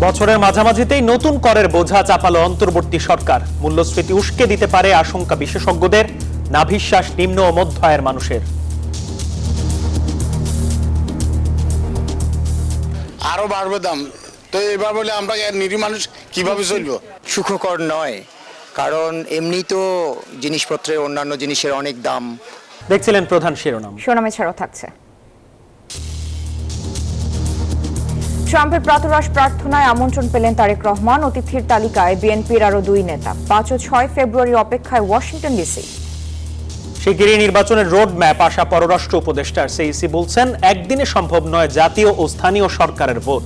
বছরের মাঝামাঝিতেই নতুন করের বোঝা চাপালো অন্তর্বর্তী সরকার। মূল্যস্ফীতি উস্কে দিতে পারে আশঙ্কা বিশেষজ্ঞদের, নাভিশ্বাস নিম্ন ও মধ্য আয়ের মানুষের। আরো বাড়বে দাম, তো এবার বলে আমরা নিরীহ মানুষ কিভাবে চলবো? সুখকর নয়, কারণ এমনি তো জিনিসপত্রের অন্যান্য জিনিসের অনেক দাম। দেখছিলেন প্রধান শিরোনাম। শিরোনামে ছাড়াও থাকছে ট্রাম্পের প্রাতরাশ প্রার্থনায় আমন্ত্রণ পেলেন তারেক রহমান। অতিথির তালিকায় বিএনপির আরো 2 নেতা। 5 ও 6 ফেব্রুয়ারির অপেক্ষায় ওয়াশিংটন ডিসি। শিগগিরই নির্বাচনের রোড ম্যাপ আশা পররাষ্ট্র উপদেষ্টার। সিইসি বলছেন একদিনে সম্ভব নয় জাতীয় ও স্থানীয় সরকারের ভোট।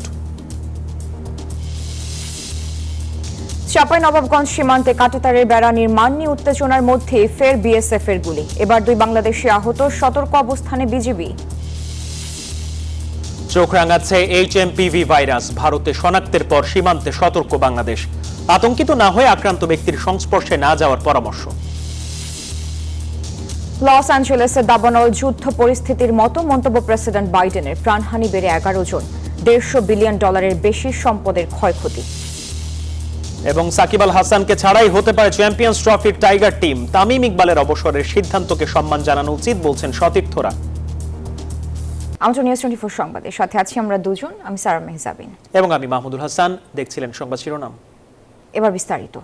চাঁপাইনবাবগঞ্জ সীমান্তে কাঁটাতারের বেড়া নির্মাণ নিয়ে উত্তেজনার মধ্যে ফের বিএসএফ এর গুলি। এবার 2 বাংলাদেশি আহত, সতর্ক অবস্থানে বিজিবি। চোখ রাঙাচ্ছে এইচএমপিভি ভাইরাস। ভারতে শনাক্তের পর সীমান্তে সতর্ক বাংলাদেশ। আতঙ্কিত না হয়ে আক্রান্ত ব্যক্তির সংস্পর্শে না যাওয়ার পরামর্শ। লস অ্যাঞ্জেলেসের দাবানল যুদ্ধ পরিস্থিতির মতো মন্তব্য প্রেসিডেন্ট বাইডেনের। প্রাণহানি বেড়ে 11 জন, $150 বিলিয়ন বেশি সম্পদের ক্ষয়ক্ষতি। এবং সাকিব আল হাসানকে ছাড়াই হতে পারে চ্যাম্পিয়ন্স ট্রফির টাইগার টিম। তামিম ইকবালের অবসরের সিদ্ধান্তকে সম্মান জানানো উচিত বলছেন সতীর্থরা। আমরা নিউজ 24 সংবাদের সাথে আছি আমরা দুজন। আমি সারা মেহজাবিন এবং আমি মাহমুদুল হাসান। দেখছিলেন সংবাদ শিরোনাম। এবার বিস্তারিত।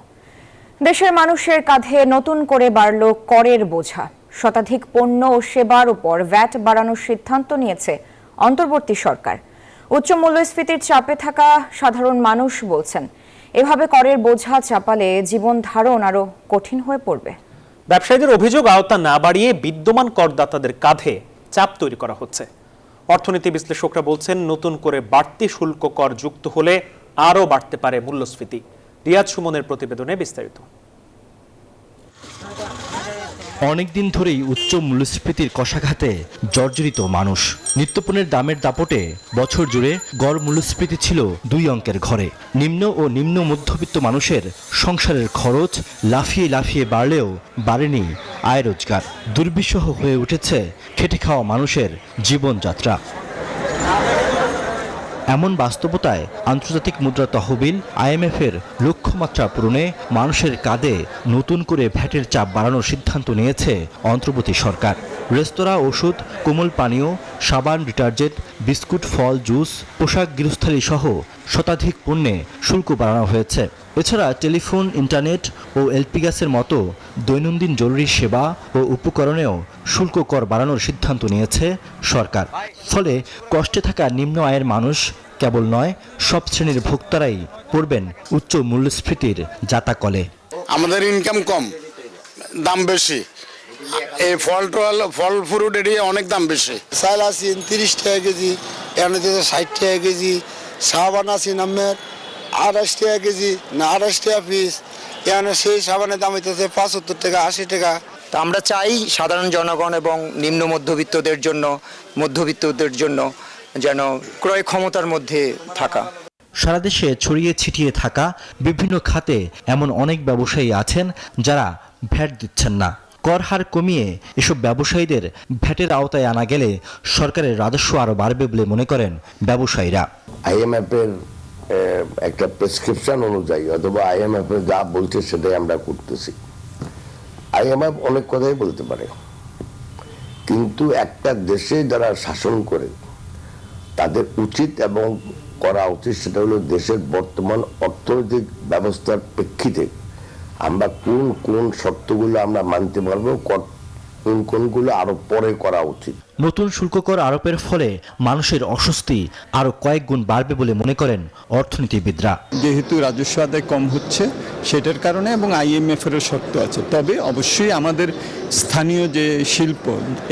দেশের মানুষের কাঁধে নতুন করে বাড়ল করের বোঝা। শতাধিক পণ্য ও সেবার উপর ভ্যাট বাড়ানোর সিদ্ধান্ত নিয়েছে অন্তর্বর্তী সরকার। উচ্চ মূল্যস্ফীতির চাপে থাকা সাধারণ মানুষ বলছেন, এভাবে করের বোঝা চাপালে জীবন ধারণ আরো কঠিন হয়ে পড়বে। ব্যবসায়ীদের অভিযোগ, আওতা না বাড়িয়ে বিদ্যমান করদাতাদের কাঁধে চাপ তৈরি করা হচ্ছে। অর্থনীতি বিশ্লেষকরা বলছেন, নতুন করে বাড়তি শুল্ক কর যুক্ত হলে আরও বাড়তে পারে মূল্যস্ফীতি। রিয়াদ সুমনের প্রতিবেদনে বিস্তারিত। অনেকদিন ধরেই উচ্চ মূল্যস্ফীতির কষাঘাতে জর্জরিত মানুষ। নিত্যপণ্যের দামের দাপটে বছর জুড়ে গড় মূল্যস্ফীতি ছিল 2 অঙ্কের ঘরে। নিম্ন ও নিম্ন মধ্যবিত্ত মানুষের সংসারের খরচ লাফিয়ে লাফিয়ে বাড়লেও বাড়েনি আয় রোজগার। দুর্বিষহ হয়ে উঠেছে খেটে খাওয়া মানুষের জীবনযাত্রা। এমন বাস্তবতায় আন্তর্জাতিক মুদ্রা তহবিল IMF-এর লক্ষ্যমাত্রা পূরণে মানুষের কাঁধে নতুন করে ভ্যাটের চাপ বাড়ানোর সিদ্ধান্ত নিয়েছে অন্তর্বর্তী সরকার। রেস্তোরাঁ, ওষুধ, কোমল পানীয়, সাবান, ডিটারজেন্ট, বিস্কুট, ফল, জুস, পোশাক, গৃহস্থালী সহ শতাধিক পণ্যে শুল্ক বাড়ানো হয়েছে। এছাড়া টেলিফোন, ইন্টারনেট ও এলপি গ্যাসের মতো দৈনন্দিন জরুরি সেবা ও উপকরণেও শুল্ক কর বাড়ানোর সিদ্ধান্ত নিয়েছে সরকার। ফলে কষ্টে থাকা নিম্ন আয়ের মানুষ কেবল নয়, সব শ্রেণীর ভোক্তারাই পড়বেন উচ্চ মূল্যস্ফীতির জাতাকলে। আমাদের ইনকাম কম, দাম বেশি। এই ফল ফ্রুট এটি অনেক দাম বেশি। চাল আছেন 30 টাকা কেজি, এমনিতে 60 টাকা কেজি। সাবান আছেন আপনার 28 টাকা কেজি, না 28 টাকা পিস। এখানে সেই সাবানের দাম হইতেছে 75 টাকা, 80 টাকা। তা আমরা চাই সাধারণ জনগণ এবং নিম্ন মধ্যবিত্তদের জন্য যেন ক্রয় ক্ষমতার মধ্যে থাকা। সারা দেশে ছড়িয়ে ছিটিয়ে থাকা বিভিন্ন খাতে এমন অনেক ব্যবসায়ী আছেন যারা ভ্যাট দিচ্ছেন না। কর হার কমিয়ে এসব ব্যবসায়ীদের ভ্যাটের আওতায় আনা গেলে সরকারের রাজস্ব আরও বাড়বে বলে মনে করেন ব্যবসায়ীরা। IMF-এর একটা প্রেসক্রিপশন অনুযায়ী অথবা IMF যা বলছে সেটাই আমরা করতেছি। IMF অনেক কথাই বলতে পারে, কিন্তু একটা দেশে যারা শাসন করে তাদের উচিত এবং করা উচিত সেটা হলো দেশের বর্তমান অর্থনৈতিক ব্যবস্থার প্রেক্ষিতে আমরা কোন কোন শর্তগুলো আমরা মানতে পারবো, কোনগুলো আরো পরে করা উচিত। নতুন শুল্ক কর আরোপের ফলে মানুষের অস্বস্তি আরো কয়েক গুণ বাড়বে বলে মনে করেন অর্থনীতিবিদরা। যেহেতু রাজস্ব আদায় কম হচ্ছে সেটার কারণে এবং IMF-এরও শর্ত আছে, তবে অবশ্যই আমাদের স্থানীয় যে শিল্প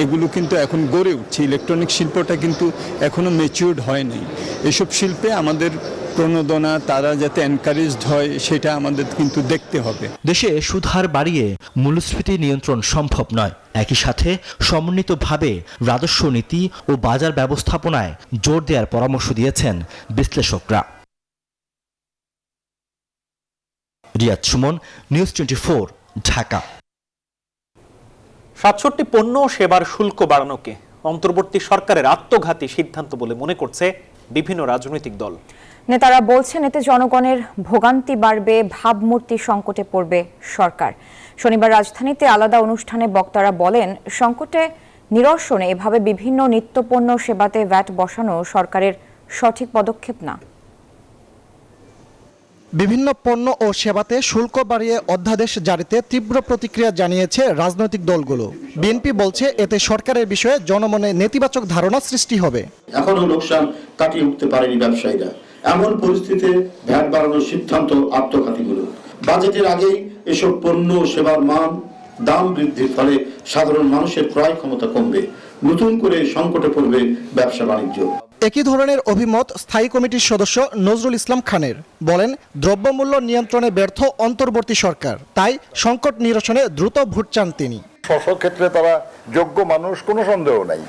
এগুলো কিন্তু এখন গড়ে উঠছে। ইলেকট্রনিক শিল্পটা কিন্তু এখনো ম্যাচিউরড হয় নাই। এসব শিল্পে আমাদের প্রণোদনা, তারা যাতে এনকারেজড হয় সেটা আমাদের কিন্তু দেখতে হবে। দেশে সুদ হার বাড়িয়ে মূল্যস্ফীতি নিয়ন্ত্রণ সম্ভব নয়। একই সাথে সমন্বিতভাবে রাজস্ব নীতি ও বাজার ব্যবস্থাপনায় জোর দেওয়ার পরামর্শ দিয়েছেন বিশ্লেষকরা। রিয়াদ সুমন, নিউজ 24, ঢাকা। 67 পণ্য ও সেবার শুল্ক বাড়ানোকে অন্তর্বর্তী সরকারের আত্মঘাতী সিদ্ধান্ত বলে মনে করছে বিভিন্ন রাজনৈতিক দল। নেতারা বলছেন এতে জনগণের ভোগান্তি বাড়বে, ভাবমূর্তি সংকটে পড়বে সরকার। শনিবার রাজধানীতে আলাদা অনুষ্ঠানে বক্তারা বলেন, সংকটে নিরসনে এভাবে বিভিন্ন নিত্যপণ্য সেবাতে ভ্যাট বসানো সরকারের সঠিক পদক্ষেপ না। বিভিন্ন পণ্য ও সেবাতে শুল্ক বাড়িয়ে অধ্যাদেশ জারিতে তীব্র প্রতিক্রিয়া জানিয়েছে রাজনৈতিক দলগুলো। বিএনপি বলছে এতে সরকারের বিষয়ে জনমনে নেতিবাচক ধারণা সৃষ্টি হবে। এখনো লোকসান কাটিয়ে উঠতে পারেনি ব্যবসায়ীরা। এমন পরিস্থিতিতে ভ্যাট বাড়ানোর সিদ্ধান্ত আত্মঘাতীগুলো। বাজেটের আগেই এসব পণ্য ও সেবার মান দাম বৃদ্ধির ফলে সাধারণ মানুষের ক্রয় ক্ষমতা কমবে, নতুন করে সংকটে পড়বে ব্যবসা বাণিজ্য। একই ধরনের অভিমত স্থায়ী কমিটির সদস্য নজরুল ইসলাম খানের। বলেন, দ্রব্যমূল্য নিয়ন্ত্রণে ব্যর্থ অন্তর্বর্তী সরকার, তাই সংকট নিরসনে দ্রুত ভোট চান তিনি। স্ব ক্ষেত্রে তারা যোগ্য মানুষ, কোনো সন্দেহ নাই,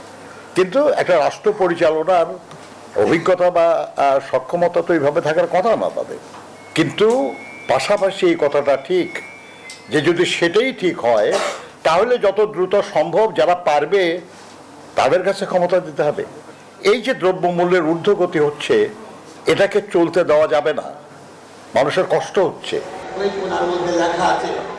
কিন্তু একটা রাষ্ট্র পরিচালনার অভিজ্ঞতা বা সক্ষমতা তো এইভাবে থাকার কথা না তাদের। কিন্তু পাশাপাশি এই কথাটা ঠিক যে যদি সেটাই ঠিক হয় তাহলে যত দ্রুত সম্ভব যারা পারবে তাদের কাছে ক্ষমতা দিতে হবে। এই যে দ্রব্যমূল্যের ঊর্ধ্বগতি হচ্ছে, এটাকে চলতে দেওয়া যাবে না, মানুষের কষ্ট হচ্ছে।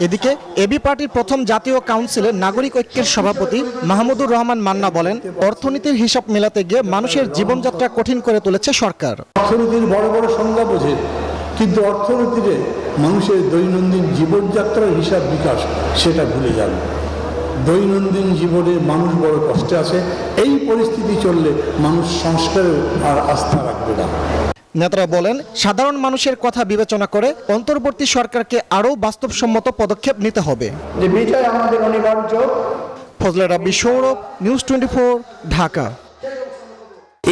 এদিকে এবি পার্টির প্রথম জাতীয় কাউন্সিলের নাগরিক ঐক্যের সভাপতি মাহমুদুর রহমান মান্না বলেন, অর্থনীতির হিসাব মেলাতে গিয়ে মানুষের জীবনযাত্রা কঠিন করে তুলেছে সরকার। অর্থনীতির বড় বড় সংজ্ঞা বোঝে, কিন্তু অর্থনীতিতে মানুষের দৈনন্দিন জীবনযাত্রার হিসাব বিকাশ সেটা ভুলে যান। দৈনন্দিন জীবনে মানুষ বড় কষ্টে আছে। এই পরিস্থিতি চললে মানুষ সংস্কারেও আর আস্থা রাখবে না। নেতারা বলেন, সাধারণ মানুষের কথা বিবেচনা করে অন্তর্বর্তী সরকারকে আরও বাস্তবসম্মত পদক্ষেপ নিতে হবে। যে বিজয় আমাদের অনিবার্য। ফজলে রাব্বি, সৌরভ, নিউজ 24, ঢাকা।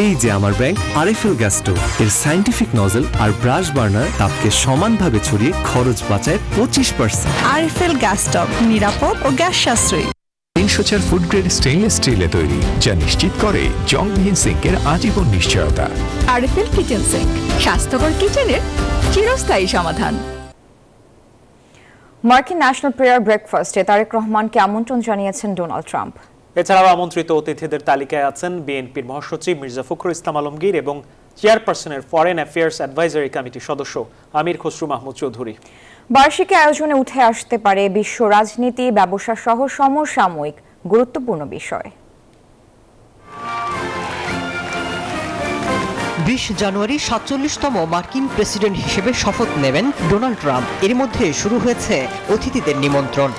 এই যে আমার ব্যাংক আরএফএল গ্যাস স্টোভ, এর সায়েন্টিফিক নজল আর ব্রাশ বার্নার তাপকে সমানভাবে ছড়িয়ে খরচ বাঁচায় 25%। আরএফএল গ্যাস স্টোভ নিরাপদ ও গ্যাস সাশ্রয়ী। 304 ফুড গ্রেড স্টেইনলেস স্টিলে তৈরি, যা নিশ্চিত করে জংবিহীন সিঙ্কের আজীবন নিশ্চয়তা। আরএফএল কিচেন সিঙ্ক, স্বাস্থ্যকর কিচেনের চিরস্থায়ী সমাধান। মার্কিন ন্যাশনাল প্রেয়ার ব্রেকফাস্টে তারেক রহমানকে আমন্ত্রণ জানিয়েছেন ডোনাল্ড ট্রাম্প। এছাড়াও আমন্ত্রিত অতিথিদের তালিকায় আছেন বিএনপির মহাসচিব মির্জা ফখরুল ইসলাম আলমগীর এবং চেয়ারপারসনের ফরেন অ্যাফেয়ার্স অ্যাডভাইজারি কমিটির সদস্য আমির খসরু মাহমুদ চৌধুরী। বার্ষিকী আয়োজনে উঠে আসতে পারে বিশ্ব রাজনীতি, ব্যবসা সহ সমসাময়িক গুরুত্বপূর্ণ বিষয়। 20 জানুয়ারি 47তম মার্কিন প্রেসিডেন্ট হিসেবে শপথ নেবেন ডোনাল্ড ট্রাম্প। এর মধ্যে শুরু হয়েছে অতিথিদের নিমন্ত্রণ।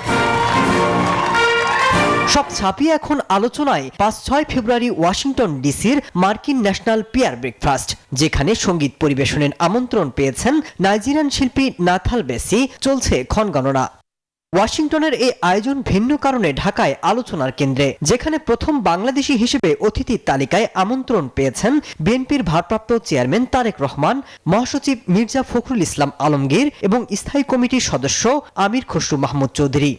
সব ছাপিয়ে এখন আলোচনায় 5-6 ফেব্রুয়ারি ওয়াশিংটন ডিসির মার্কিন ন্যাশনাল পিয়ার ব্রেকফাস্ট, যেখানে সঙ্গীত পরিবেশনের আমন্ত্রণ পেয়েছেন নাইজেরিয়ান শিল্পী নাথাল বেসি। চলছে ক্ষণগণনা। ওয়াশিংটনের এই আয়োজন ভিন্ন কারণে ঢাকায় আলোচনার কেন্দ্রে, যেখানে প্রথম বাংলাদেশি হিসেবে অতিথির তালিকায় আমন্ত্রণ পেয়েছেন বিএনপির ভারপ্রাপ্ত চেয়ারম্যান তারেক রহমান, মহাসচিব মির্জা ফখরুল ইসলাম আলমগীর এবং স্থায়ী কমিটির সদস্য আমির খসরু মাহমুদ চৌধুরী।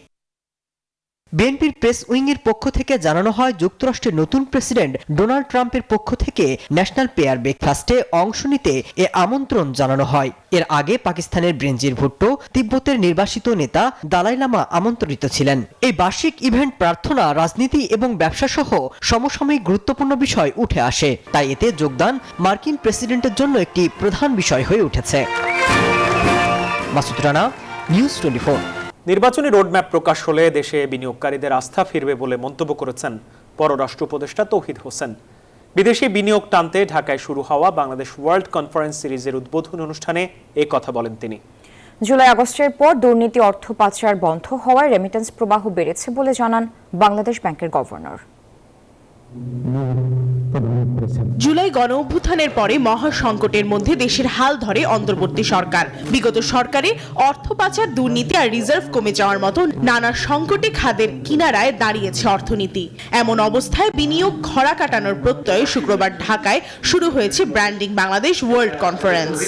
বিএনপির প্রেস উইংয়ের পক্ষ থেকে জানানো হয়, যুক্তরাষ্ট্রের নতুন প্রেসিডেন্ট ডোনাল্ড ট্রাম্পের পক্ষ থেকে ন্যাশনাল পেয়ার ব্রেকফাস্টে অংশ নিতে এ আমন্ত্রণ জানানো হয়। এর আগে পাকিস্তানের বেনজির ভুট্টো, তিব্বতের নির্বাসিত নেতা দালাই লামা আমন্ত্রিত ছিলেন। এই বার্ষিক ইভেন্ট প্রার্থনা, রাজনীতি এবং ব্যবসা সহ সমসাময়িক গুরুত্বপূর্ণ বিষয় উঠে আসে, তাই এতে যোগদান মার্কিন প্রেসিডেন্টের জন্য একটি প্রধান বিষয় হয়ে উঠেছে। মাসুদ রানা, নিউজ 24। নির্বাচনী রোডম্যাপ প্রকাশ হলে দেশে বিনিয়োগকারীদের আস্থা ফিরবে বলে মন্তব্য করেছেন পররাষ্ট্র উপদেষ্টা তৌহিদ হোসেন। বিদেশি বিনিয়োগ টানতে ঢাকায় শুরু হওয়া বাংলাদেশ ওয়ার্ল্ড কনফারেন্স সিরিজের উদ্বোধনী অনুষ্ঠানে এই কথা বলেন তিনি। জুলাই আগস্টের পর দুর্নীতি, অর্থ পাচার বন্ধ হওয়ায় রেমিটেন্স প্রবাহ বেড়েছে বলে জানান বাংলাদেশ ব্যাংকের গভর্নর। জুলাই গণ অভ্যুত্থানের পরে মহা সংকটের মধ্যে দেশের হাল ধরে অন্তর্বর্তী সরকার। বিগত সরকারে অর্থ পাচার, দুর্নীতি আর রিজার্ভ কমে যাওয়ার মতো নানা সংকটে খাদের কিনারায় দাঁড়িয়েছে অর্থনীতি। এমন অবস্থায় বিনিয়োগ খরা কাটানোর প্রত্যয়ে শুক্রবার ঢাকায় শুরু হয়েছে ব্র্যান্ডিং বাংলাদেশ ওয়ার্ল্ড কনফারেন্স।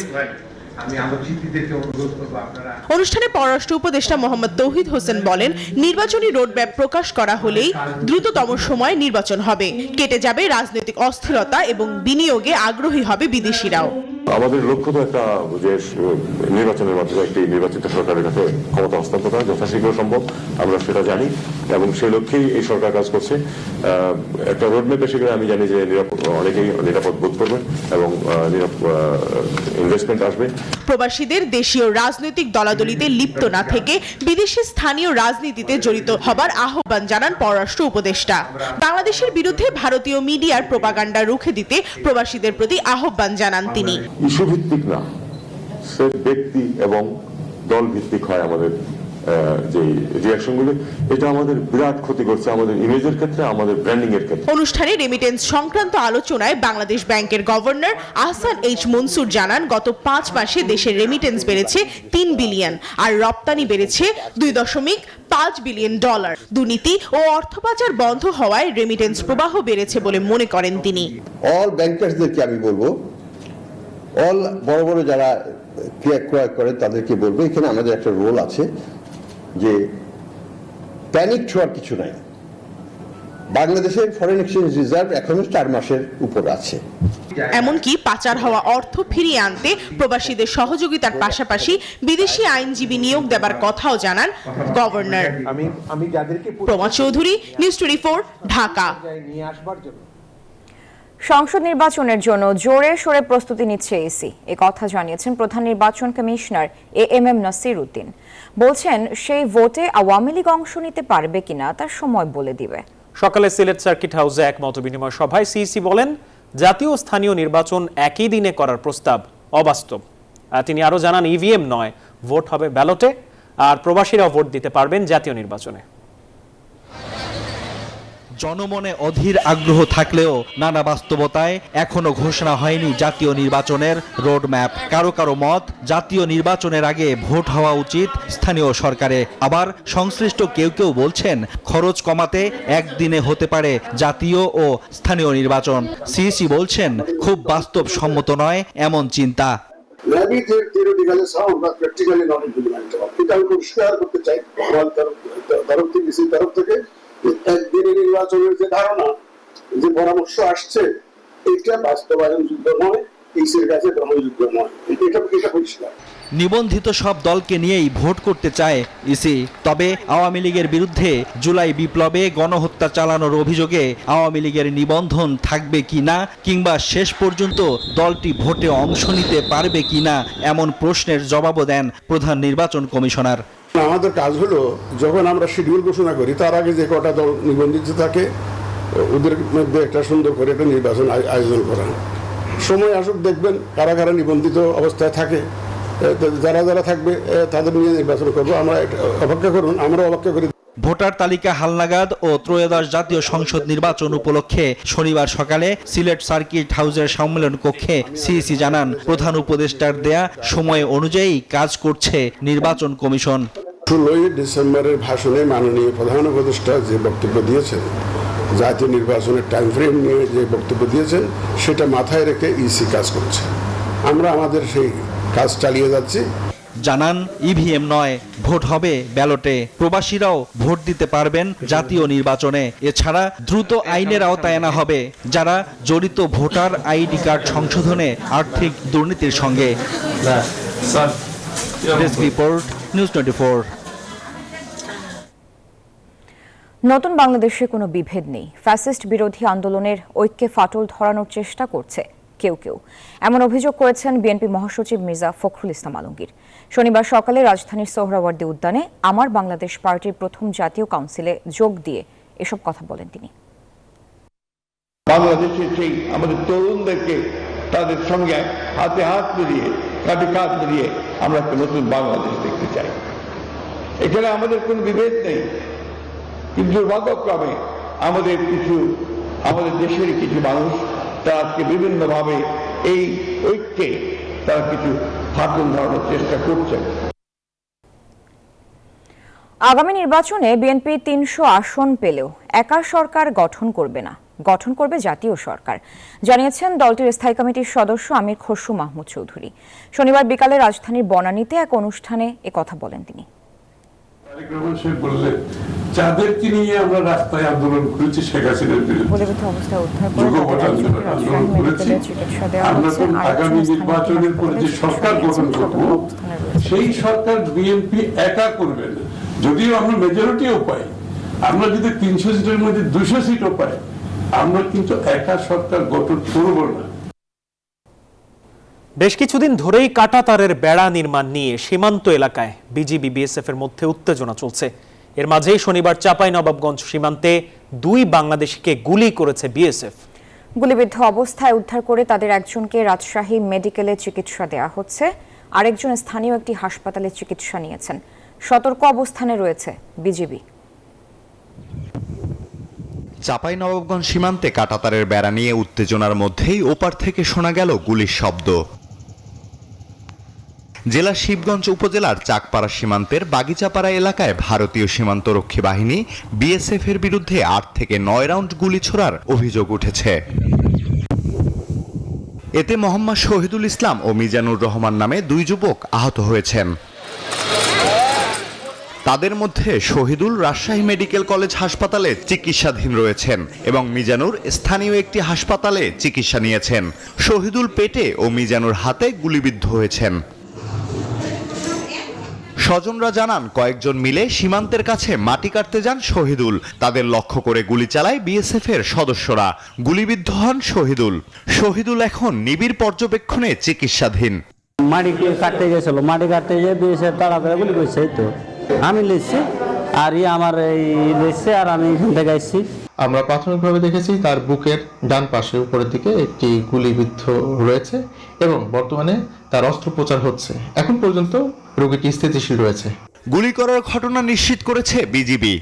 অনুষ্ঠানে পররাষ্ট্র উপদেষ্টা মোহাম্মদ তৌহিদ হোসেন বলেন, নির্বাচনী রোডম্যাপ প্রকাশ করা হলেই দ্রুততম সময়ে নির্বাচন হবে, কেটে যাবে রাজনৈতিক অস্থিরতা এবং বিনিয়োগে আগ্রহী হবে বিদেশিরাও। আমাদের লক্ষ্য তো একটা যে নির্বাচনের মাধ্যমে একটি নির্বাচিত সরকারের কাছে ক্ষমতা হস্তান্তর করা যথাশীঘ্র সম্ভব, আমরা সেটা জানি এবং সেই লক্ষ্যেই এই সরকার কাজ করছে। একটা রোডম্যাপ এসে গেলে আমি জানি যে অনেকেই নিরাপদ বোধ করবেন এবং ইনভেস্টমেন্ট আসবে। প্রবাসীদের দেশীয় রাজনৈতিক দলাদলিতে লিপ্ত না থেকে বিদেশি স্থানীয় রাজনীতিতে জড়িত হবার আহ্বান জানান পররাষ্ট্র উপদেষ্টা। বাংলাদেশের বিরুদ্ধে ভারতীয় মিডিয়ার প্রোপাগান্ডা রুখে দিতে প্রবাসীদের প্রতি আহ্বান জানান তিনি। ইস্যু ভিত্তিক না, সে ব্যক্তি এবং দল ভিত্তিক হয় আমাদের যে রিঅ্যাকশনগুলো, এটা আমাদের বিরাট ক্ষতি করছে আমাদের ইমেজের ক্ষেত্রে, আমাদের ব্র্যান্ডিং এর ক্ষেত্রে। অনুষ্ঠানে রেমিটেন্স সংক্রান্ত আলোচনায় বাংলাদেশ ব্যাংকের গভর্নর আহসান এইচ মনসুর জানান, গত 5 মাসে দেশের রেমিটেন্স বেড়েছে 3 বিলিয়ন আর রপ্তানি বেড়েছে $2.5 বিলিয়ন। দুর্নীতি ও অর্থ পাচার বন্ধ হওয়ায় রেমিটেন্স প্রবাহ বেড়েছে বলে মনে করেন তিনি। অল ব্যাংকার্সদেরকে আমি বলবো, অল বড় বড় যারা ক্রয় করে তাদেরকে বলবো, এখানে আমাদের একটা রোল আছে যে প্যানিক হওয়ার কিছু নাই। বাংলাদেশের ফরেন এক্সচেঞ্জ রিজার্ভ এখনো 4 মাসের উপর আছে। এমনকি পাচার হওয়া অর্থ ফিরিয়ে আনতে প্রবাসীদের সহযোগিতার পাশাপাশি বিদেশি আইনজীবী নিয়োগ দেবার কথাও জানান গভর্নর। প্রমা চৌধুরী, নিউজ 24, ঢাকা। সংসদ নির্বাচনের জন্য জোরে সোরে প্রস্তুতি নিচ্ছে ইসি, এ কথা জানিয়েছেন প্রধান নির্বাচন কমিশনার এএমএম নাসির উদ্দিন। বলছেন, সেই ভোটে আওয়ামী লীগ অংশ নিতে পারবে কিনা তার সময় বলে দিবে। সকালে সিলেট সার্কিট হাউসে এক মতবিনিময় সভায় সিইসি বলেন, জাতীয় স্থানীয় নির্বাচন একই দিনে করার প্রস্তাব অবাস্তব। তিনি আরো জানান, ইভিএম নয়, ভোট হবে ব্যালটে, আর প্রবাসীরাও ভোট দিতে পারবেন জাতীয় নির্বাচনে। জনমনে অধীর আগ্রহ থাকলেও নানা বাস্তবতায় এখনো ঘোষণা হয়নি জাতীয় নির্বাচনের রোডম্যাপ। কারো কারো মত, জাতীয় নির্বাচনের আগে ভোট হওয়া উচিত স্থানীয় সরকারে। আবার সংশ্লিষ্ট কেউ কেউ বলছেন, খরচ কমাতে একদিনে হতে পারে জাতীয় ও স্থানীয় নির্বাচন। সিইসি বলছেন, খুব বাস্তবসম্মত নয় এমন চিন্তা। একদিনের নির্বাচনের যে ধারণা, যে পরামর্শ আসছে, এটা বাস্তবায়নযোগ্য নয়, ইসির কাছে গ্রহণযোগ্য নয়, এটা পরিষ্কার। নিবন্ধিত সব দলকে নিয়েই ভোট করতে চায় ইসি। তবে আওয়ামী লীগের বিরুদ্ধে জুলাই বিপ্লবে গণহত্যা চালানোর অভিযোগে আওয়ামী লীগের নিবন্ধন থাকবে কিনা, কিংবা শেষ পর্যন্ত দলটি ভোটে অংশ নিতে পারবে কিনা, এমন প্রশ্নের জবাবও দেন প্রধান নির্বাচন কমিশনার। আমাদের কাজ হলো, যখন আমরা শিডিউল ঘোষণা করি তার আগে যে কটা দল নিবন্ধিত থাকে ওদের মধ্যে একটা সুন্দর করে একটা নির্বাচন আয়োজন করা। সময় আসুক, দেখবেন কারা কারা নিবন্ধিত অবস্থায় থাকে, যারা যারা থাকবে তাদের নিয়ে নির্বাচন করবো। আমরা অপেক্ষা করুন, আমরা অপেক্ষা করি। ভোটার তালিকা হালনাগাদ ও ত্রয়োদশ জাতীয় সংসদ নির্বাচন উপলক্ষে শনিবার সকালে সিলেট সার্কিট হাউসের সম্মেলন কক্ষে সিইসি জানান, প্রধান উপদেষ্টার দেয়া সময় অনুযায়ী কাজ করছে নির্বাচন কমিশন। 16ই ডিসেম্বরের ভাষণে মাননীয় প্রধান উপদেষ্টা যে বক্তব্য দিয়েছেন, জাতীয় নির্বাচনের টাইম ফ্রেম নিয়ে যে বক্তব্য দিয়েছেন, সেটা মাথায় রেখে ইসি কাজ করছে। আমরা আমাদের সেই কাজ চালিয়ে যাচ্ছি। জানান, ইভিএম নয়, ভোট হবে ব্যালটে। প্রবাসীরাও ভোট দিতে পারবেন জাতীয় নির্বাচনে। এছাড়া দ্রুত আইনের আওতায় আনা হবে যারা জড়িত ভোটার আইডি কার্ড সংশোধনে আর্থিক দুর্নীতির সঙ্গে। Desk report, news 24। নতুন বাংলাদেশে কোনো বিভেদ নেই, ফ্যাসিস্ট বিরোধী আন্দোলনের ঐক্যে ফাটল ধরানোর চেষ্টা করছে কেউ কেউ, এমন অভিযোগ করেছেন বিএনপি মহাসচিব মির্জা ফখরুল ইসলাম আলমগীর। শনিবার সকালে রাজধানীর সোহরাওয়ার্দী উদ্যানে আমার বাংলাদেশ পার্টির প্রথম জাতীয় কাউন্সিলে যোগ দিয়ে এসব কথা বলেন তিনি। বাংলাদেশের সেই আমাদের তরুণদেরকে তাদের সঙ্গে হাতে হাত মিলিয়ে, কাঁধে কাঁধ মিলিয়ে আমরা একটা নতুন বাংলাদেশ দেখতে চাই। এখানে আমাদের কোনো বিভেদ নেই, কিন্তু দুর্ভাগ্যক্রমে আমাদের দেশের কিছু মানুষ তারা আজকে বিভিন্নভাবে এই ঐক্যে তারা কিছু ফাটল ধরানোর চেষ্টা করছেন। আগামী নির্বাচনে বিএনপি 300 আসন পেলেও একা সরকার গঠন করবে না, গঠন করবে জাতীয় সরকার, জানিয়েছেন দলটির স্থায়ী কমিটির সদস্য আমির খসরু মাহমুদ চৌধুরী। শনিবার বিকালে রাজধানীর বনানীতে এক অনুষ্ঠানে কথা বলেন তিনি। বললেন যাদেরকে নিয়ে আমরা রাস্তায় আন্দোলন করেছি শেখ হাসিনার বিরুদ্ধে আন্দোলন করেছি, আমরা তো আগামী নির্বাচনের পরে যে সরকার গঠন করব সেই সরকার বিএনপি একা করবে না। যদিও আমরা মেজরিটিও পাই, আমরা যদি 300 সিটের মধ্যে 200 সিটও পাই, আমরা কিন্তু একা সরকার গঠন করব না। বেশ কিছুদিন ধরেই কাঁটাতারের বেড়া নির্মাণ নিয়ে সীমান্ত এলাকায় বিজিবি বিএসএফ এর মধ্যে উত্তেজনা চলছে। এর মাঝেই শনিবার চাঁপাইনবাবগঞ্জ সীমান্তে 2 বাংলাদেশিকে গুলি করেছে বিএসএফ। গুলিবিদ্ধ অবস্থায় উদ্ধার করে তাদের একজনকে রাজশাহী মেডিকেলে চিকিৎসা দেওয়া হচ্ছে, আরেকজন স্থানীয় একটি হাসপাতালে চিকিৎসা নিয়েছেন। সতর্ক অবস্থানে রয়েছে বিজিবি। চাঁপাইনবাবগঞ্জ সীমান্তে কাঁটাতারের বেড়া নিয়ে উত্তেজনার মধ্যেই ওপার থেকে শোনা গেল গুলির শব্দ। জেলার শিবগঞ্জ উপজেলার চাকপাড়া সীমান্তের বাগিচাপাড়া এলাকায় ভারতীয় সীমান্তরক্ষী বাহিনী বিএসএফ এর বিরুদ্ধে 8 থেকে 9 রাউন্ড গুলি ছোড়ার অভিযোগ উঠেছে। এতে মোহাম্মদ শহীদুল ইসলাম ও মিজানুর রহমান নামে 2 যুবক আহত হয়েছেন। তাদের মধ্যে শহীদুল রাজশাহী মেডিকেল কলেজ হাসপাতালে চিকিৎসাধীন রয়েছেন এবং মিজানুর স্থানীয় একটি হাসপাতালে চিকিৎসা নিয়েছেন। শহীদুল পেটে ও মিজানুর হাতে গুলিবিদ্ধ হয়েছেন। স্বজনরা জানান কয়েকজন মিলে সীমান্তের কাছে মাটি কাটতে যান শহীদুল। তাদের লক্ষ্য করে গুলি চালায় বিএসএফ এর সদস্যরা। গুলিবিদ্ধ হন শহীদুল। শহীদুল এখন নিবিড় পর্যবেক্ষণে চিকিৎসাধীন। মাটি কাটতে গেছিল, মাটি কাটতে গিয়ে বিএসএফ তাড়া করে গুলি করছে। এই তো আমি লিখছি আর আমার এই লিখছে আর আমি এখান থেকে আসছি। আমরা প্রাথমিকভাবে দেখেছি তার বুকের ডান পাশে উপরের দিকে একটি গুলিবিদ্ধ রয়েছে এবং বর্তমানে তার অস্ত্রোপচার হচ্ছে। এখন পর্যন্ত রোগীটি স্থিতিশীল রয়েছে। গুলি করার ঘটনা নিশ্চিত করেছে বিজিবি।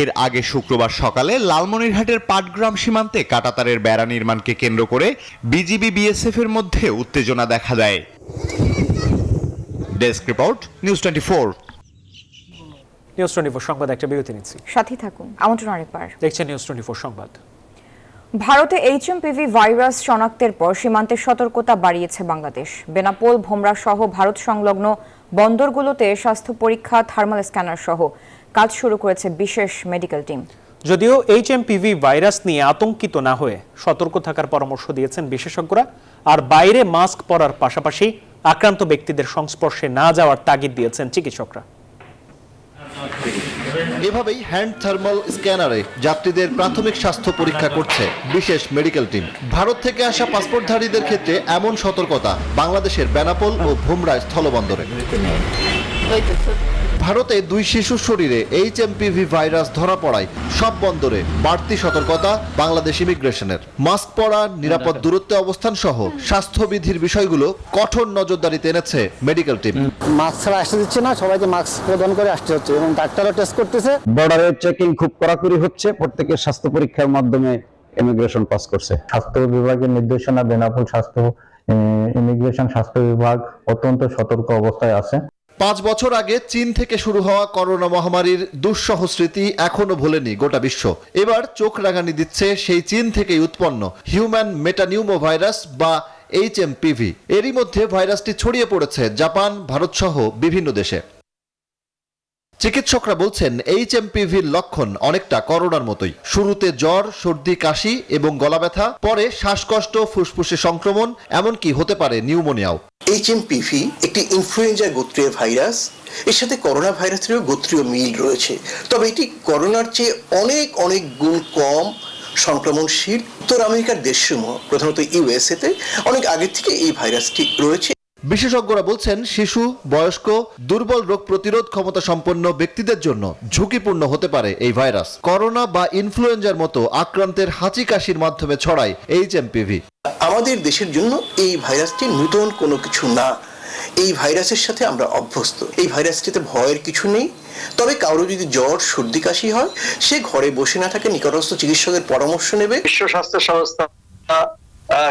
এর আগে শুক্রবার সকালে লালমনিরহাটের পাটগ্রাম সীমান্তে কাঁটাতারের বেড়া নির্মাণকে কেন্দ্র করে বিজিবি বিএসএফ এর মধ্যে উত্তেজনা দেখা দেয়। Desk report, news 24। নিউজ 24 সংবাদ একটা বিরতি নিচ্ছি, সাথে থাকুন। আমন্ত্রণ আরেকবার দেখছেন নিউজ 24 সংবাদ। ভারতে এইচএমপিভি ভাইরাস শনাক্তের পর সীমান্তে সতর্কতা বাড়িয়েছে বাংলাদেশ। বেনাপোল, ভোমরা সহ ভারত সংলগ্ন বন্দরগুলোতে স্বাস্থ্য পরীক্ষা, থার্মাল স্ক্যানার সহ কাজ শুরু করেছে বিশেষ মেডিকেল টিম। যদিও এইচএমপিভি ভাইরাস নিয়ে আতঙ্কিত না হয়ে সতর্ক থাকার পরামর্শ দিয়েছেন বিশেষজ্ঞরা, আর বাইরে মাস্ক পরার পাশাপাশি আক্রান্ত ব্যক্তিদের সংস্পর্শে না যাওয়ার তাগিদ দিয়েছেন চিকিৎসকরা। এভাবেই হ্যান্ড থার্মাল স্ক্যানারে যাত্রীদের প্রাথমিক স্বাস্থ্য পরীক্ষা করছে বিশেষ মেডিকেল টিম। ভারত থেকে আসা পাসপোর্টধারীদের ক্ষেত্রে এমন সতর্কতা বাংলাদেশের বেনাপোল ও ভোমরা স্থলবন্দরে। ভারতে 2 শিশুর শরীরে এইচএমপিভি ভাইরাস ধরা পড়ায় সব বন্দরে বাড়তি সতর্কতা বাংলাদেশ ইমিগ্রেশনের। মাস্ক পরা, নিরাপদ দূরত্বে অবস্থান সহ স্বাস্থ্যবিধির বিষয়গুলো কঠোর নজরদারিতে এনেছে মেডিকেল টিম। মাস্ক ছাড়া আসতে দিচ্ছে না, সবাইকে মাস্ক প্রদান করে আসতে হচ্ছে এবং ডাক্তারও টেস্ট করতেছে। বর্ডারে চেকিং খুব কড়াকড়ি হচ্ছে, প্রত্যেকের স্বাস্থ্য পরীক্ষার মাধ্যমে ইমিগ্রেশন পাস করছে। স্বাস্থ্য বিভাগের নির্দেশনা, বেনাপোল ইমিগ্রেশন স্বাস্থ্য বিভাগ অত্যন্ত সতর্ক অবস্থায় আছে। 5 বছর আগে চীন থেকে শুরু হওয়া করোনা মহামারীর দুঃসহ স্মৃতি এখনো ভোলেনি গোটা বিশ্ব। এবার চোখ রাঙানি দিচ্ছে সেই চীন থেকেই উৎপন্ন হিউম্যান মেটানিউমো ভাইরাস বা এইচএমপিভি। এরই মধ্যে ভাইরাসটি ছড়িয়ে পড়েছে জাপান, ভারত সহ বিভিন্ন দেশে। চিকিৎসকরা বলছেন এইচএমপিভির লক্ষণ অনেকটা করোনার মতোই। শুরুতে জ্বর, সর্দি, কাশি এবং গলা ব্যথা, পরে শ্বাসকষ্ট, ফুসফুসে সংক্রমণ, এমনকি হতে পারে নিউমোনিয়াও। এইচএমপিভি একটি ইনফ্লুয়েঞ্জা গোত্রীয় ভাইরাস। এর সাথে করোনা ভাইরাসেরও গোত্রীয় মিল রয়েছে, তবে এটি করোনার চেয়ে অনেক অনেক গুণ কম সংক্রমণশীল। উত্তর আমেরিকার দেশসমূহ, প্রধানত ইউএসএতে অনেক আগে থেকে এই ভাইরাসটি রয়েছে। বিশেষজ্ঞরা বলছেন শিশু, বয়স্ক, দুর্বল রোগ প্রতিরোধ ক্ষমতা সম্পন্ন ব্যক্তিদের জন্য ঝুঁকিপূর্ণ হতে পারে এই ভাইরাস। করোনা বা ইনফ্লুয়েঞ্জার মতো আক্রান্তের হাঁচি কাশির মাধ্যমে ছড়ায় এইচএমপিভি। আমাদের দেশের জন্য এই ভাইরাসটি নতুন কোনো কিছু না। এই ভাইরাসের সাথে আমরা অভ্যস্ত। এই ভাইরাসটিতে ভয়ের কিছু নেই। তবে কারো যদি জ্বর, সর্দি, কাশি হয়, সে ঘরে বসে না থাকে, নিকটস্থ চিকিৎসকের পরামর্শ নেবে। বিশ্ব স্বাস্থ্য সংস্থা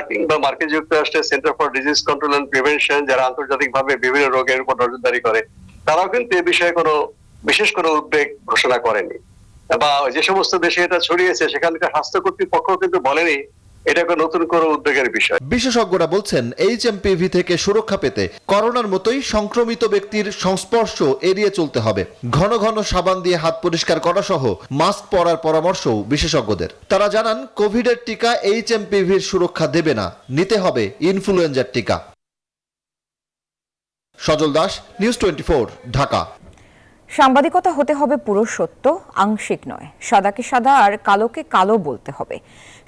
কিংবা মার্কিন যুক্তরাষ্ট্রের centre for disease control and prevention, যারা আন্তর্জাতিকভাবে বিভিন্ন রোগের উপর নজরদারি করে, তারাও কিন্তু এ বিষয়ে কোনো বিশেষ কোনো উদ্বেগ ঘোষণা করেনি। বা যে সমস্ত দেশে এটা ছড়িয়েছে সেখানকার স্বাস্থ্য কর্তৃপক্ষ কিন্তু বলেনি এটা কোনো নতুন কোনো উদ্বেগের বিষয়। বিশেষজ্ঞরা বলছেন HMPV থেকে সুরক্ষা পেতে করোনার মতোই সংক্রমিত ব্যক্তির সংস্পর্শ এড়িয়ে চলতে হবে। ঘন ঘন সাবান দিয়ে হাত পরিষ্কার করা সহ মাস্ক পরার পরামর্শও বিশেষজ্ঞদের। তারা জানান কোভিডের টিকা HMPVর সুরক্ষা দেবে না, নিতে হবে ইনফ্লুয়েঞ্জার টিকা। সজল দাস, নিউজ 24, ঢাকা। সাংবাদিকতা হতে হবে পুরো সত্য, আংশিক নয়। সাদাকে সাদা আর কালোকে কালো বলতে হবে।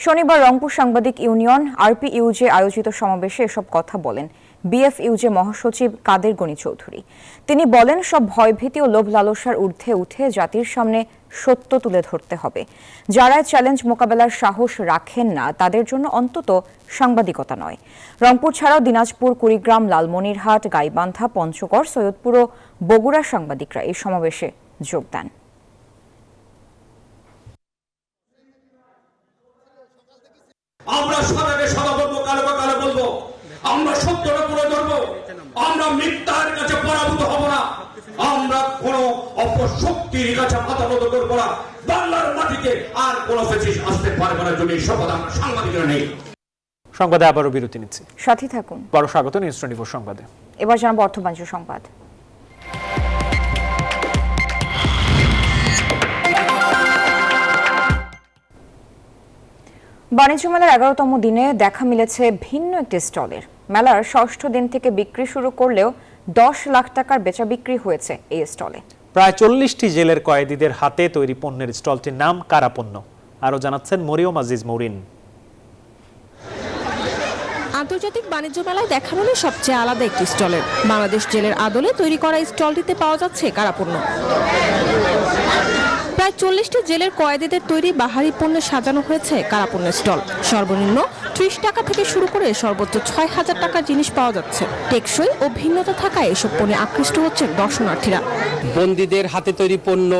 শনিবার রংপুর সাংবাদিক ইউনিয়ন RPUJ আয়োজিত সমাবেশে এসব কথা বলেন BFUJ মহাসচিব কাদের গনি চৌধুরী। তিনি বলেন, সব ভয়ভীতি ও লোভ লালসার ঊর্ধ্বে উঠে জাতির সামনে সত্য তুলে ধরতে হবে। যারা চ্যালেঞ্জ মোকাবেলার সাহস রাখেন না, তাদের জন্য অন্তত সাংবাদিকতা নয়। রংপুর ছাড়াও দিনাজপুর, কুড়িগ্রাম, লালমনিরহাট, গাইবান্ধা, পঞ্চগড়, সৈয়দপুর ও বগুড়া সাংবাদিকরা এই সমাবেশে যোগ দেন। আমরা সাদাকে সাদা বলবো, কালোকে কালো বলবো। আমরা সত্যটা তুলে ধরবো। আমরা মিথ্যার কাছে পরাভূত হব না। আমরা কোন অপশক্তির কাছে মাথা নত করবো না। বাংলার মাটিতে আর কোন ফেসিস আসতে পারবে না যদি শপথ আমরা সাংবাদিকরা নেই। সংবাদে আবারও বিরতি নিচ্ছি, সাথে থাকুন। বড় স্বাগত নিউজ 24 সংবাদে। এবার জানাবো অর্থ বাণিজ্য সংবাদ। বাণিজ্য মেলার 11তম দিনে দেখা মিলেছে ভিন্ন একটি স্টলের। মেলার ষষ্ঠ দিন থেকে বিক্রি শুরু করলেও 10 লাখ টাকার বেচা বিক্রি হয়েছে এই স্টলে। প্রায় 40টি জেলের কয়েদিদের হাতে তৈরি পণ্যের স্টলটির নাম কারাপণ্য। আরও জানাচ্ছেন মরিয়ম আজিজ মৌরিন। আন্তর্জাতিক বাণিজ্য মেলায় দেখা মিলে সবচেয়ে আলাদা একটি স্টলের। বাংলাদেশ জেলের আদলে তৈরি করা স্টলটিতে পাওয়া যাচ্ছে কারাপণ্য। প্রায় 40টি জেলের কয়েদিদের তৈরি বাহারি পণ্যে সাজানো হয়েছে কারাপণ্যের স্টল। সর্বনিম্ন 30 টাকা থেকে শুরু করে সর্বোচ্চ 6000 টাকার জিনিস পাওয়া যাচ্ছে। টেকসই ও ভিন্নতা থাকায় এসব পণ্যে আকৃষ্ট হচ্ছেন দর্শনার্থীরা। বন্দীদের হাতে তৈরি পণ্য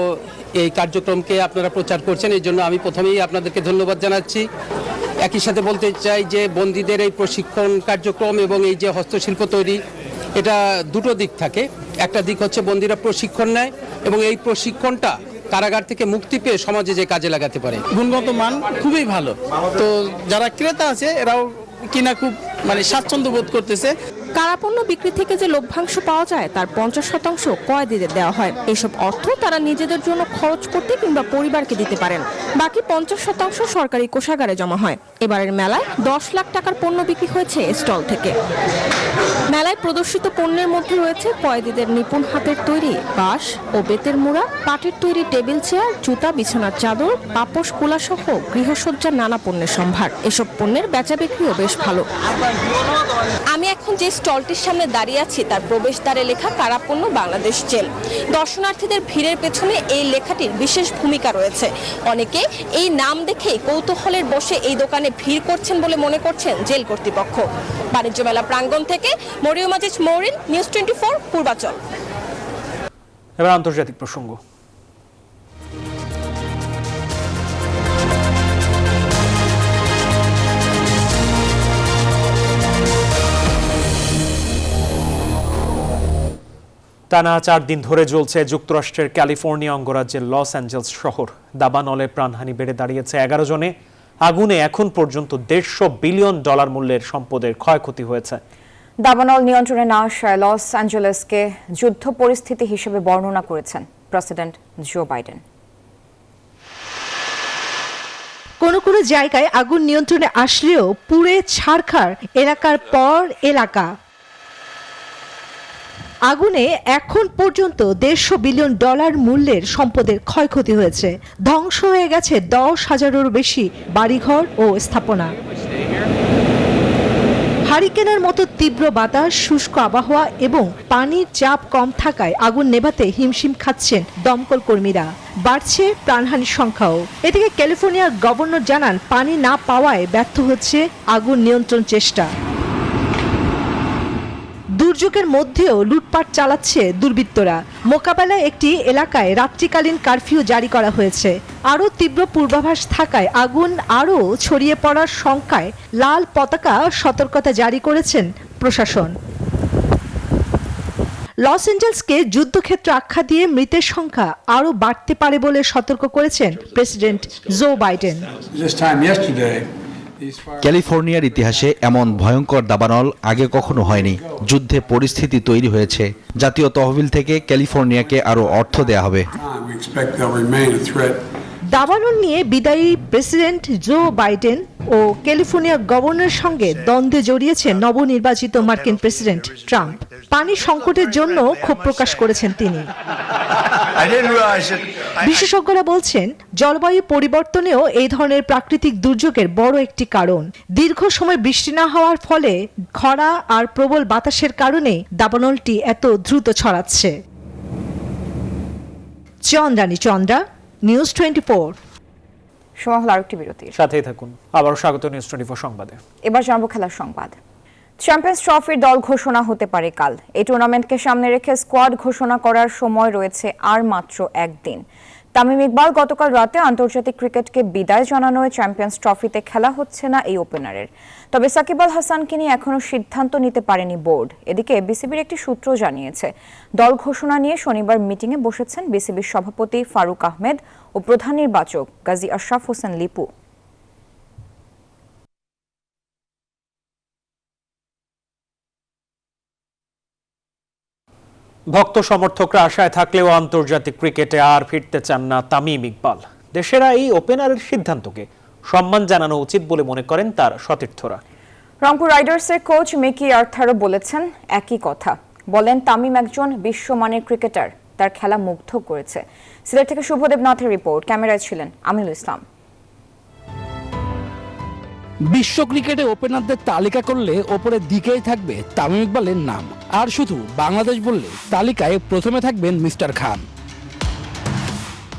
এই কার্যক্রমকে আপনারা প্রচার করছেন, এই জন্য আমি প্রথমেই আপনাদেরকে ধন্যবাদ জানাচ্ছি। একই সাথে বলতে চাই যে বন্দীদের এই প্রশিক্ষণ কার্যক্রম এবং এই যে হস্তশিল্প তৈরি, এটা দুটো দিক থাকে। একটা দিক হচ্ছে বন্দীরা প্রশিক্ষণ নেয় এবং এই প্রশিক্ষণটা কারাগার থেকে মুক্তি পেয়ে সমাজে যে কাজে লাগাতে পারে। গুণগত মান খুবই ভালো, তো যারা ক্রেতা আছে এরাও কিনা খুব স্বাচ্ছন্দ্য বোধ করতেছে। কারাপণ্য বিক্রি থেকে যে লভ্যাংশ পাওয়া যায় তার 50% কয়েদিদের দেওয়া হয়। এসব অর্থ তারা নিজেদের জন্য খরচ করতে কিংবা পরিবারকে দিতে পারেন। বাকি 50% সরকারি কোষাগারে জমা হয়। এবারের মেলায় 10 লাখ টাকার পণ্য বিক্রি হয়েছে স্টল থেকে। মেলায় প্রদর্শিত পণ্যের মধ্যে রয়েছে কয়েদিদের নিপুণ হাতের তৈরি বাঁশ ও বেতের মুড়া, কাঠের তৈরি টেবিল চেয়ার, জুতা, বিছানার চাদর, পাপোশ, কুলা সহ গৃহসজ্জার নানা পণ্যের সম্ভার। এসব পণ্যের বেচা বিক্রিও বেশ ভালো। আমি এখন যে স্টলটির সামনে দাঁড়িয়ে আছি তার প্রবেশদ্বারে লেখা কারাপণ্য বাংলাদেশ জেল। দর্শনার্থীদের ভিড়ের পেছনে এই লেখাটির বিশেষ ভূমিকা রয়েছে। অনেকে এই নাম দেখে কৌতূহলের বসে এই দোকানে ভিড় করছেন বলে মনে করছেন জেল কর্তৃপক্ষ। বাণিজ্য মেলা প্রাঙ্গণ থেকে মরিয়ম আজিজ মৌরিন, নিউজ 24, পূর্বাচল। এবার আন্তর্জাতিক প্রসঙ্গ। টানা 4 দিন ধরে জ্বলছে যুক্তরাষ্ট্রের ক্যালিফোর্নিয়া অঙ্গরাজ্যের লস অ্যাঞ্জেলস শহর। দাবানলে প্রাণহানি বেড়ে দাঁড়িয়েছে 11 জনে। আগুনে এখন পর্যন্ত $150 বিলিয়ন মূল্যের সম্পদের ক্ষয়ক্ষতি হয়েছে। দাবানল নিয়ন্ত্রণে না আসায় লস অ্যাঞ্জেলেসকে যুদ্ধ পরিস্থিতি হিসেবে বর্ণনা করেছেন প্রেসিডেন্ট জো বাইডেন। কোনো কোনো জায়গায় আগুন নিয়ন্ত্রণে আসলেও পুড়ে ছারখার এলাকার পর এলাকা। আগুনে এখন পর্যন্ত $150 বিলিয়ন মূল্যের সম্পদের ক্ষয়ক্ষতি হয়েছে। ধ্বংস হয়ে গেছে 10,000-এরও বেশি বাড়িঘর ও স্থাপনা। হারিকেনের মতো তীব্র বাতাস, শুষ্ক আবহাওয়া এবং পানির চাপ কম থাকায় আগুন নেভাতে হিমশিম খাচ্ছেন দমকল কর্মীরা। বাড়ছে প্রাণহানির সংখ্যাও। এদিকে ক্যালিফোর্নিয়ার গভর্নর জানান, পানি না পাওয়ায় ব্যর্থ হচ্ছে আগুন নিয়ন্ত্রণ চেষ্টা। দুর্যোগের মধ্যেও লুটপাট চালাচ্ছে দুর্বৃত্তরা। মোকাবেলায় একটি এলাকায় রাত্রিকালীন কারফিউ জারি করা হয়েছে। আরও তীব্র পূর্বাভাস থাকায় আগুন আরও ছড়িয়ে পড়ার শঙ্কায় লাল পতাকা সতর্কতা জারি করেছেন প্রশাসন। লস অ্যাঞ্জেলসকে যুদ্ধক্ষেত্র আখ্যা দিয়ে মৃতের সংখ্যা আরও বাড়তে পারে বলে সতর্ক করেছেন প্রেসিডেন্ট জো বাইডেন। ক্যালিফোর্নিয়ার ইতিহাসে এমন ভয়ঙ্কর দাবানল আগে কখনো হয়নি। যুদ্ধে পরিস্থিতি তৈরি হয়েছে। জাতীয় তহবিল থেকে ক্যালিফোর্নিয়াকে আরও অর্থ দেয়া হবে। দাবানল নিয়ে বিদায়ী প্রেসিডেন্ট জো বাইডেন ও ক্যালিফোর্নিয়া গভর্নরের সঙ্গে দ্বন্দ্বে জড়িয়েছেন নবনির্বাচিত মার্কিন প্রেসিডেন্ট ট্রাম্প। পানি সংকটের জন্য ক্ষোভ প্রকাশ করেছেন তিনি। বিশেষজ্ঞরা বলছেন, জলবায়ু পরিবর্তনেও এই ধরনের প্রাকৃতিক দুর্যোগের বড় একটি কারণ। দীর্ঘ সময় বৃষ্টি না হওয়ার ফলে খরা আর প্রবল বাতাসের কারণে দাবানলটি এত দ্রুত ছড়াচ্ছে। চন্দ্রা, নিউজ 24। সময় হলো আরেকটি বিরতির। সাথেই থাকুন। আবারও স্বাগত নিউজ 24 সংবাদে। এবার জানবো খেলার সংবাদ। চ্যাম্পিয়ন্স ট্রফির দল ঘোষণা হতে পারে কাল। এই টুর্নামেন্টকে সামনে রেখে স্কোয়াড ঘোষণা করার সময় রয়েছে আর মাত্র একদিন। তামিম ইকবাল গতকাল রাতে আন্তর্জাতিক ক্রিকেটকে বিদায় জানানোয় চ্যাম্পিয়ন্স ট্রফিতে খেলা হচ্ছে না এই ওপেনারের। তবে সাকিব আল হাসানকে নিয়ে এখনও সিদ্ধান্ত নিতে পারেনি বোর্ড। এদিকে বিসিবির একটি সূত্র জানিয়েছে, দল ঘোষণা নিয়ে শনিবার মিটিংয়ে বসেছেন বিসিবির সভাপতি ফারুক আহমেদ ও প্রধান নির্বাচক গাজী আশরাফ হোসেন লিপু। ভক্ত সমর্থকরা আশায় থাকলেও আন্তর্জাতিক ক্রিকেটে আর ফিরতে চান না তামিম ইকবাল। দেশেরা এই ওপেনারের সিদ্ধান্তকে সম্মান জানানো উচিত বলে মনে করেন তার সতীর্থরা। রংপুর রাইডার্সের কোচ মিকি আর্থারও বলেছেন একই কথা। বলেন, তামিম একজন বিশ্বমানের ক্রিকেটার, তার খেলা মুগ্ধ করেছে। সিলেট থেকে শুভদেব নাথের রিপোর্ট, ক্যামেরায় ছিলেন আমিনুল ইসলাম। বিশ্ব ক্রিকেটে ওপেনারদের তালিকা করলে ওপরের দিকেই থাকবে তামিম ইকবালের নাম। আর শুধু বাংলাদেশ বললে তালিকায় প্রথমে থাকবেন মিস্টার খান।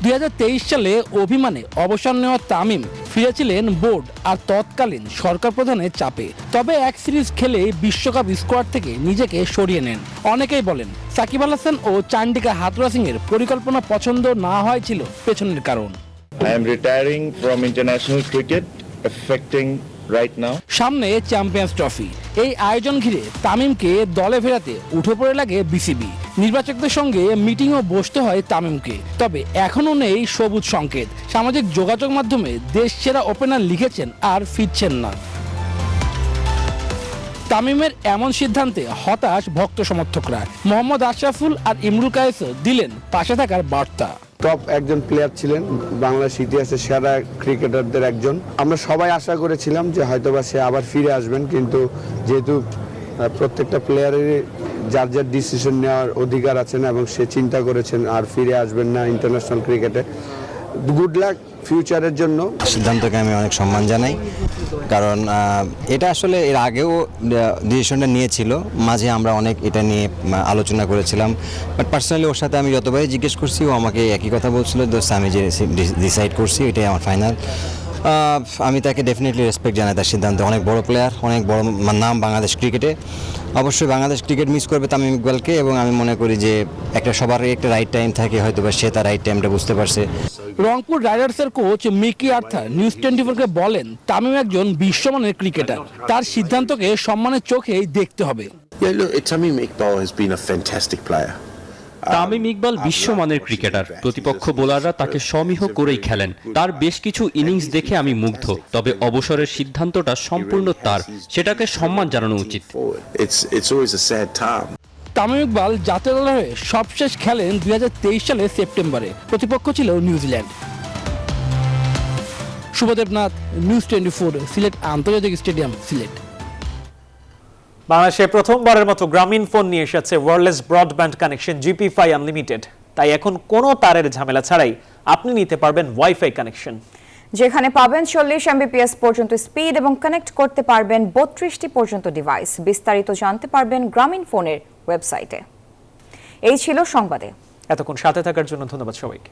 2023 সালে অভিমানে অবসর নেওয়া তামিম ফিরেছিলেন বোর্ড আর তৎকালীন সরকার প্রধানের চাপে। তবে এক সিরিজ খেলে বিশ্বকাপ স্কোয়াড থেকে নিজেকে সরিয়ে নেন। অনেকেই বলেন, সাকিব আল হাসান ও চান্ডিকা হাথুরুসিং সিং এর পরিকল্পনা পছন্দ না হয় ছিল পেছনের কারণ। I am retiring from international cricket affecting right now. সামনে চ্যাম্পিয়ন্স ট্রফি। এই আয়োজন ঘিরে তামিমকে দলে ফেরাতে উঠে পড়ে লাগে বিসিবি। নির্বাচকদের সঙ্গে মিটিংও বসতে হয় তামিমকে। তবে এখনও নেই সবুজ সংকেত। সামাজিক যোগাযোগ মাধ্যমে দেশ সেরা ওপেনার লিখেছেন আর ফিরছেন না। তামিমের এমন সিদ্ধান্তে হতাশ ভক্ত সমর্থকরা। মোহাম্মদ আশরাফুল আর ইমরুল কায়েসও দিলেন পাশে থাকার বার্তা। টপ একজন প্লেয়ার ছিলেন, বাংলাদেশ ইতিহাসের সেরা ক্রিকেটারদের একজন। আমরা সবাই আশা করেছিলাম যে হয়তোবা সে আবার ফিরে আসবেন, কিন্তু যেহেতু প্রত্যেকটা প্লেয়ারেরই যার যার ডিসিশন নেওয়ার অধিকার আছে না, এবং সে চিন্তা করেছেন আর ফিরে আসবেন না ইন্টারন্যাশনাল ক্রিকেটে। গুড লাক ফিউচারের জন্য। সিদ্ধান্তকে আমি অনেক সম্মান জানাই, কারণ এটা আসলে এর আগেও ডিসিশনটা নিয়েছিল। মাঝে আমরা অনেক এটা নিয়ে আলোচনা করেছিলাম, বাট পার্সোনালি ওর সাথে আমি যতবারই জিজ্ঞেস করছি ও আমাকে একই কথা বলছিল, দোস্ত আমি যে ডিসাইড করছি এটাই আমার ফাইনাল। আমি তাকে ডেফিনেটলি রেসপেক্ট জানাই তার সিদ্ধান্ত। অনেক বড় প্লেয়ার, অনেক বড় নাম বাংলাদেশ ক্রিকেটে। অবশ্যই বাংলাদেশ ক্রিকেট মিস করবে তামিম ইকবালকে, এবং আমি মনে করি যে একটা সবারই একটা রাইট টাইম থাকে, হয়তো বা সে তার রাইট টাইমটা বুঝতে পারছে। রংপুর রাইডার্সের কোচ মিকি আর্থার নিউজ 24-কে বলেন, তামিম একজন বিশ্বমানের ক্রিকেটার, তার সিদ্ধান্তকে সম্মানের চোখেই দেখতে হবে। Tamim Iqbal has been a fantastic player. Tamim Iqbal বিশ্বমানের ক্রিকেটার। প্রতিপক্ষ বোলাররা তাকে সমীহ করেই খেলেন। তার বেশ কিছু ইনিংস দেখে আমি মুগ্ধ। তবে অবসরের সিদ্ধান্তটা সম্পূর্ণ তার, সেটাকে সম্মান জানানো উচিত। তামিম ইকবাল জাতীয় দলের হয়ে সবশেষ খেলেন 2023 সালের সেপ্টেম্বরে। প্রতিপক্ষ ছিল নিউজিল্যান্ড। শুভদেব নাথ, নিউজ 24, সিলেট আন্তর্জাতিক স্টেডিয়াম, সিলেট। বাংলাদেশে প্রথমবারের মতো গ্রামীণ ফোন নিয়ে এসেছে ওয়্যারলেস ব্রডব্যান্ড কানেকশন জিপিফাই আনলিমিটেড। তাই এখন কোনো তারের ঝামেলা ছাড়াই আপনি নিতে পারবেন ওয়াইফাই কানেকশন, যেখানে পাবেন 40 Mbps পর্যন্ত স্পিড এবং কানেক্ট করতে পারবেন 32টি পর্যন্ত ডিভাইস। বিস্তারিত জানতে পারবেন গ্রামীণ ফোনের ওয়েবসাইটে। এই ছিল সংবাদে। এতক্ষণ সাথে থাকার জন্য ধন্যবাদ সবাইকে।